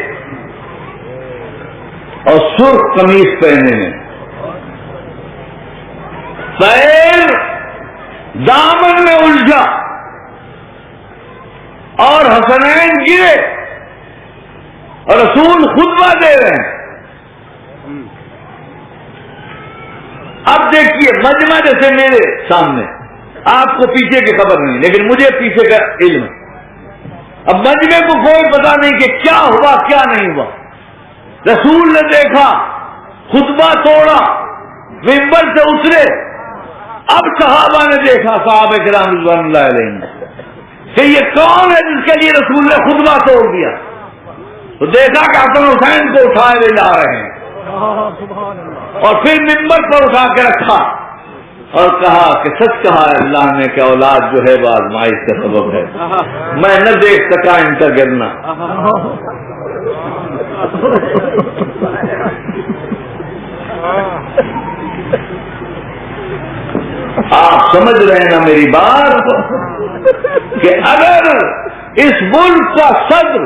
اور سرخ قمیص پہنے ہیں، پیر دامن میں الجھا اور حسنین گرے اور رسول خطبہ دے رہے ہیں۔ اب دیکھیے مجمع جیسے میرے سامنے، آپ کو پیچھے کی خبر نہیں لیکن مجھے پیچھے کا علم ہے۔ اب مجمع کو کوئی پتا نہیں کہ کیا ہوا کیا نہیں ہوا۔ رسول نے دیکھا، خطبہ توڑا، منبر سے اترے۔ اب صحابہ نے دیکھا، صحابہ کرام رضوان اللہ علیہ، کہ یہ کون ہے جس کے لیے رسول نے خطبہ توڑ دیا؟ تو دیکھا کہ حسن حسین کو اٹھائے لے جا رہے ہیں، اور پھر منبر پر اٹھا کے رکھا اور کہا کہ سچ کہا ہے اللہ نے کہ اولاد جو ہے وہ آزمائش کا سبب ہے، میں نہ دیکھ سکا ان کا گرنا۔ آپ سمجھ رہے ہیں نا میری بات کہ اگر اس ملک کا صدر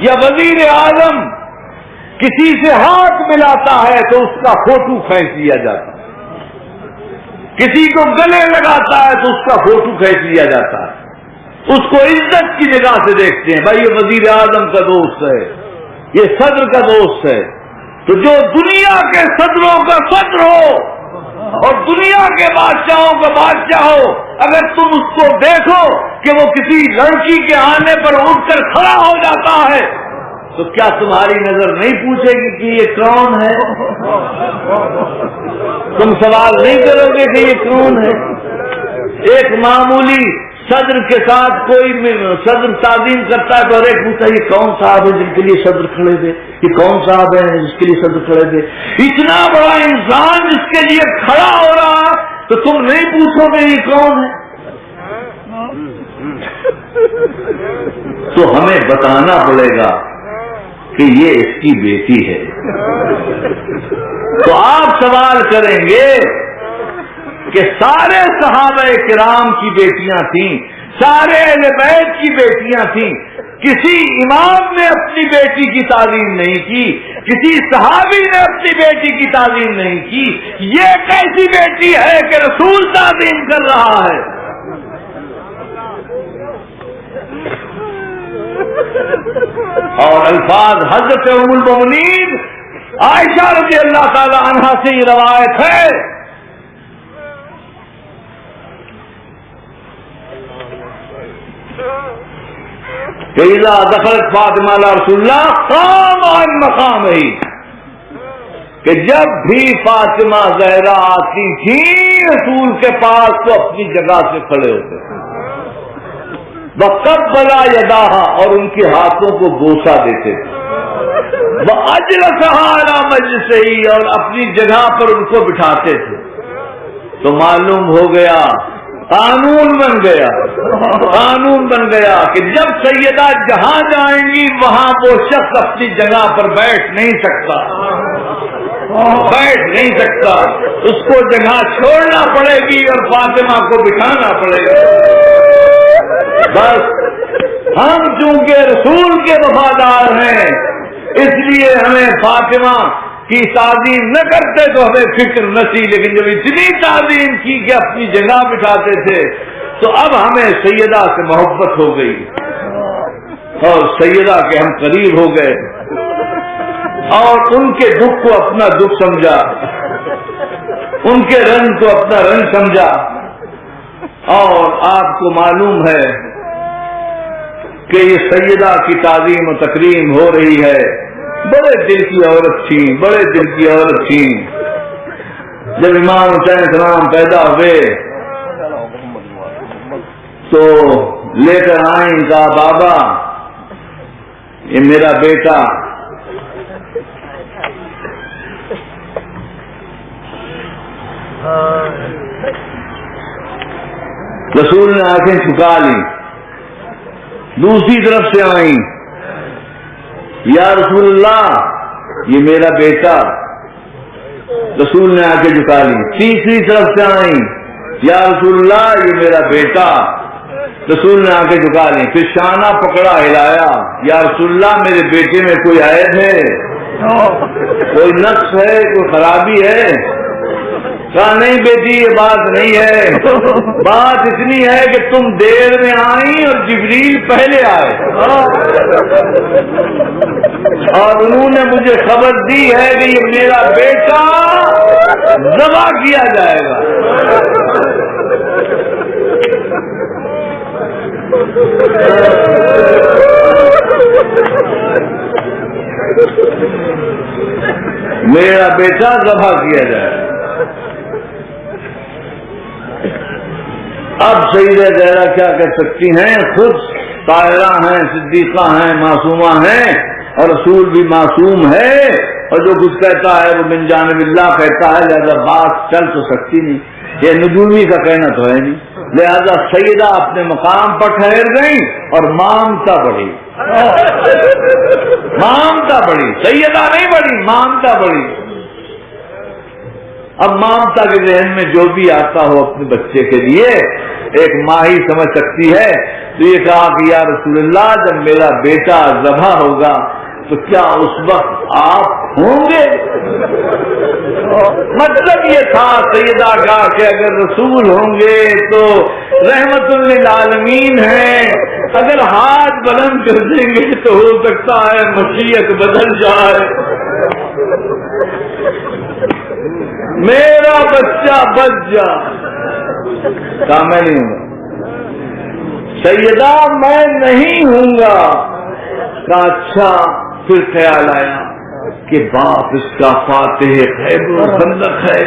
یا وزیر اعظم کسی سے ہاتھ ملاتا ہے تو اس کا فوٹو کھینچ لیا جاتا ہے، کسی کو گلے لگاتا ہے تو اس کا فوٹو کھینچ لیا جاتا ہے، اس کو عزت کی نگاہ سے دیکھتے ہیں، بھائی یہ وزیر اعظم کا دوست ہے، یہ صدر کا دوست ہے۔ تو جو دنیا کے صدروں کا صدر ہو اور دنیا کے بادشاہوں کا بادشاہ ہو، اگر تم اس کو دیکھو کہ وہ کسی لڑکی کے آنے پر اٹھ کر کھڑا ہو جاتا ہے تو کیا تمہاری نظر نہیں پوچھے گی کہ یہ کون ہے؟ تم سوال نہیں کرو گے کہ یہ کون ہے؟ ایک معمولی صدر کے ساتھ کوئی صدر تعظیم کرتا ہے تو ہر ایک پوچھتا ہے یہ کون صاحب ہے جن کے لیے صدر کھڑے تھے، یہ کون صاحب ہے جس کے لیے صدر کھڑے تھے؟ اتنا بڑا انسان جس کے لیے کھڑا ہو رہا تو تم نہیں پوچھو گے یہ کون ہے؟ تو ہمیں بتانا پڑے گا کہ یہ اس کی بیٹی ہے۔ تو آپ سوال کریں گے کہ سارے صحابہ کرام کی بیٹیاں تھیں، سارے اہل بیت کی بیٹیاں تھیں، کسی امام نے اپنی بیٹی کی تعلیم نہیں کی، کسی صحابی نے اپنی بیٹی کی تعلیم نہیں کی، یہ کیسی بیٹی ہے کہ رسول تعلیم کر رہا ہے؟ اور الفاظ حضرت ام المؤمنین عائشہ رضی اللہ تعالی عنہا سے یہ روایت ہے کہ اذا دخلت فاطمہ علی رسول اللہ قام عن مقامہ، کہ جب بھی فاطمہ زہرا آتی تھی رسول کے پاس تو اپنی جگہ سے کھڑے ہوتے تھے، وَقَبَّلَ يَدَاهَا، اور ان کے ہاتھوں کو بوسہ دیتے تھے، وَأَجْلَسَهَا عَلَى مَجْلِسِهِ، اور اپنی جگہ پر ان کو بٹھاتے تھے۔ تو معلوم ہو گیا، قانون بن گیا، قانون بن گیا کہ جب سیدہ جہاں جائیں گی وہاں وہ شخص اپنی جگہ پر بیٹھ نہیں سکتا، بیٹھ نہیں سکتا، اس کو جگہ چھوڑنا پڑے گی اور فاطمہ کو بٹھانا پڑے گا۔ بس ہم چونکہ رسول کے وفادار ہیں اس لیے ہمیں فاطمہ کی تعظیم نہ کرتے تو ہمیں فکر نہ تھی، لیکن جب اتنی تعظیم کی کہ اپنی جگہ بٹھاتے تھے تو اب ہمیں سیدہ سے محبت ہو گئی اور سیدہ کے ہم قریب ہو گئے اور ان کے دکھ کو اپنا دکھ سمجھا، ان کے رنگ کو اپنا رنگ سمجھا۔ اور آپ کو معلوم ہے کہ یہ سیدہ کی تعظیم و تکریم ہو رہی ہے، بڑے دل کی عورت تھیں، بڑے دل کی عورت تھیں۔ جب امام حسین السلام پیدا ہوئے تو لے کر آئیں، کہا بابا یہ میرا بیٹا رسول نے آنکھیں جھکا لی، دوسری طرف سے آئیں، یا رسول اللہ یہ میرا بیٹا، رسول نے آنکھیں جھکا لی، تیسری طرف سے آئیں، یا رسول اللہ یہ میرا بیٹا، رسول نے آنکھیں جھکا لی، پھر شانہ پکڑا ہلایا، یا رسول اللہ میرے بیٹے میں کوئی عیب ہے، کوئی نقص ہے، کوئی خرابی ہے؟ کہا نہیں بیٹی یہ بات نہیں ہے، بات اتنی ہے کہ تم دیر میں آئی اور جبریل پہلے آئے، اور انہوں نے مجھے خبر دی ہے کہ یہ میرا بیٹا ذبح کیا جائے گا۔ میرا بیٹا ذبح کیا جائے۔ اب سیدہ زہرا کیا کہہ سکتی ہیں؟ خود طاہرہ ہیں، صدیقہ ہیں، معصومہ ہیں، اور رسول بھی معصوم ہے، اور جو کچھ کہتا ہے وہ من جانب اللہ کہتا ہے، لہذا بات چل تو سکتی نہیں، یہ نجومی کا کہنا تو ہے نہیں، لہذا سیدہ اپنے مقام پر ٹھہر گئی اور مامتا بڑھی، مامتا بڑھی، سیدہ نہیں بڑھی، مامتا بڑھی۔ اب مامتا کے ذہن میں جو بھی آتا ہو اپنے بچے کے لیے ایک ماں ہی سمجھ سکتی ہے، تو یہ کہا کہ یا رسول اللہ جب میرا بیٹا ذبح ہوگا تو کیا اس وقت آپ ہوں گے؟ مطلب یہ تھا سیدہ کا کہ اگر رسول ہوں گے تو رحمت للعالمین ہیں، اگر ہاتھ بلند کر دیں گے تو ہو سکتا ہے مشیت بدل جائے، میرا بچہ بچ جا۔ کہا میں نہیں ہوں گا، سیدہ میں نہیں ہوں گا۔ کہا اچھا، پھر خیال آیا کہ باپ اس کا فاتح خیبر و خندق ہے،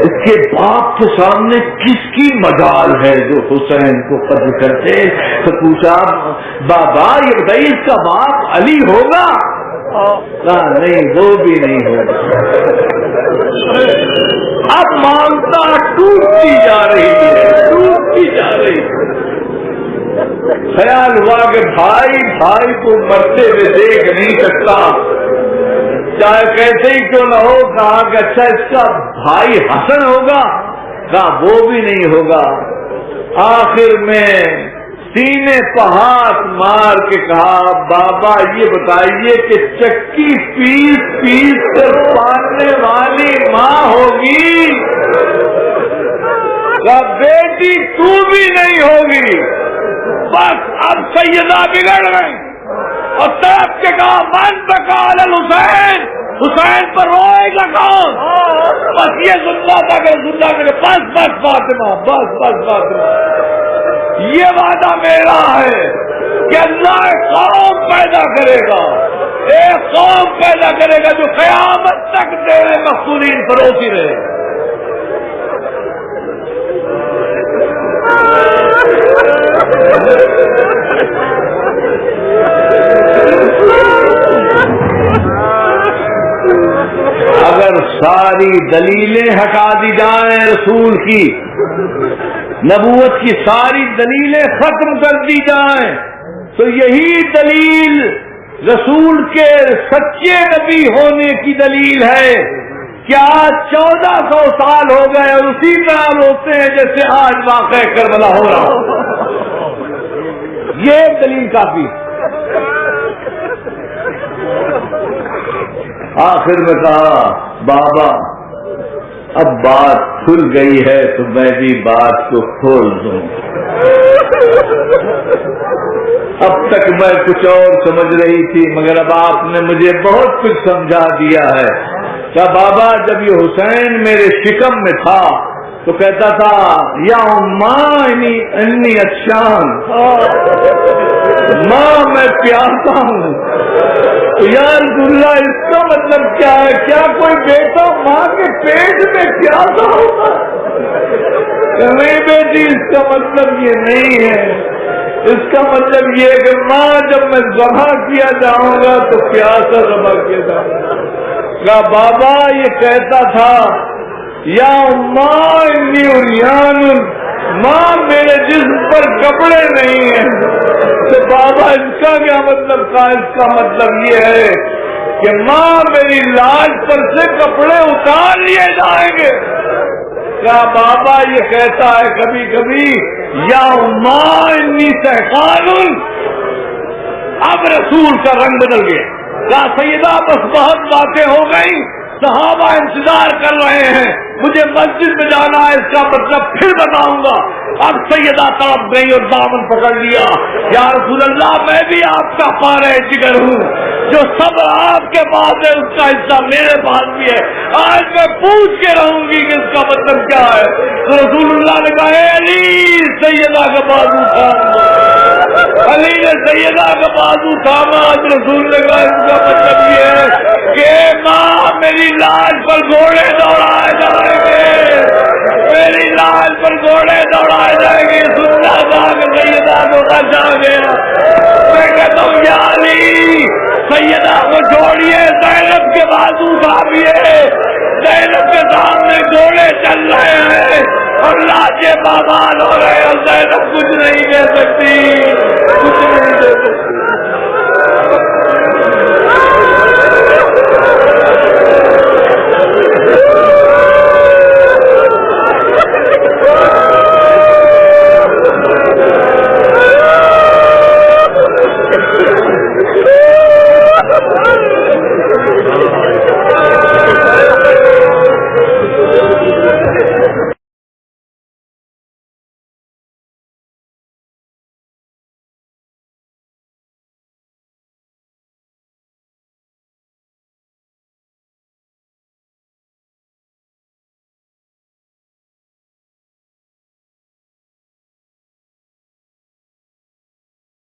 اس کے باپ کے سامنے کس کی مجال ہے جو حسین کو قتل کرتے؟ تو پوچھا بابا یہ بتائیے اس کا باپ علی ہوگا؟ نہیں وہ بھی نہیں ہوگا۔ اب مانتا ٹوٹتی جا رہی ہے، ٹوٹتی جا رہی ہے۔ خیال ہوا کہ بھائی کو مرتے ہوئے دیکھ نہیں سکتا، چاہے کیسے ہی کیوں نہ ہو۔ کہا کہ اچھا اس کا بھائی حسن ہوگا؟ کہا وہ بھی نہیں ہوگا۔ آخر میں سینے پہ ہاتھ مار کے کہا بابا یہ بتائیے کہ چکی پیس پیس کر پالنے والی ماں ہوگی؟ کہا بیٹی تو بھی نہیں ہوگی۔ بس اب سیدہ بگڑ گئی اور طرف کے کہا من بقا علی الحسین، حسین پر روئے گا کون؟ بس یہ سننا تھا کہ سننا کہ بس بس فاطمہ، بس بس فاطمہ، یہ وعدہ میرا ہے کہ اللہ ایک قوم پیدا کرے گا، ایک قوم پیدا کرے گا جو قیامت تک تیرے مقتولین پر روتی رہے۔ اگر ساری دلیلیں ہٹا دی جائیں رسول کی، نبوت کی ساری دلیلیں ختم کر دی جائیں، تو یہی دلیل رسول کے سچے نبی ہونے کی دلیل ہے کہ آج 1400 سال ہو گئے اور اسی طرح روتے ہیں جیسے آج واقع کربلا ہو رہا ہو۔ یہ دلیل کافی۔ آخر میں کہا بابا اب بات کھل گئی ہے تو میں بھی بات کو کھول دوں، اب تک میں کچھ اور سمجھ رہی تھی مگر اب آپ نے مجھے بہت کچھ سمجھا دیا ہے۔ کہا بابا جب یہ حسین میرے شکم میں تھا تو کہتا تھا یا ماں انی اچھان، ماں میں پیاسا ہوں۔ تو یا رسول اللہ اس کا مطلب کیا ہے؟ کیا کوئی بیٹا ماں کے پیٹ میں پیاسا ہوگا؟ نہیں بیٹی اس کا مطلب یہ نہیں ہے، اس کا مطلب یہ کہ ماں جب میں ذبح کیا جاؤں گا تو پیاسا ذبح کیا جاؤں گا۔ کہا بابا یہ کہتا تھا یا ماں انی عریان ماں میرے جسم پر کپڑے نہیں ہیں. تو بابا اس کا کیا مطلب تھا؟ اس کا مطلب یہ ہے کہ ماں میری لاش پر سے کپڑے اتار لیے جائیں گے. کیا بابا یہ کہتا ہے کبھی کبھی یا ماں انی سہقان؟ اب رسول کا رنگ بدل گیا. کیا سیدہ بس بہت باتیں ہو گئی، صحابہ انتظار کر رہے ہیں، مجھے مسجد میں جانا ہے، اس کا مطلب پھر بتاؤں گا. اب سیدہ تڑپ گئی اور دامن پکڑ لیا. یا رسول اللہ میں بھی آپ کا پارے جگر ہوں، جو صبر آپ کے پاس ہے اس کا حصہ میرے پاس بھی ہے. آج میں پوچھ کے رہوں گی کہ اس کا مطلب کیا ہے. تو رسول اللہ نے کہا اے علی سیدہ کا بازو تھاما. علی نے سیدہ کا بازو تھاما. رسول نے کہا اس کا مطلب یہ ہے کہ ماں میری لاش پر گھوڑے دوڑائے جائیں گے، میری لاش پر گھوڑے دوڑائے جائیں گے. سننا تھا کہ سیدہ کو بچا گیا. میں کہتا ہوں یا علی سیدہ کو چھوڑیے، زینب کے بازو تھامیے. زینب کے سامنے گھوڑے چل رہے ہیں اور لاجے بابال ہو رہے ہیں. زینب کچھ نہیں کہہ سکتی، کچھ نہیں کہہ سکتی.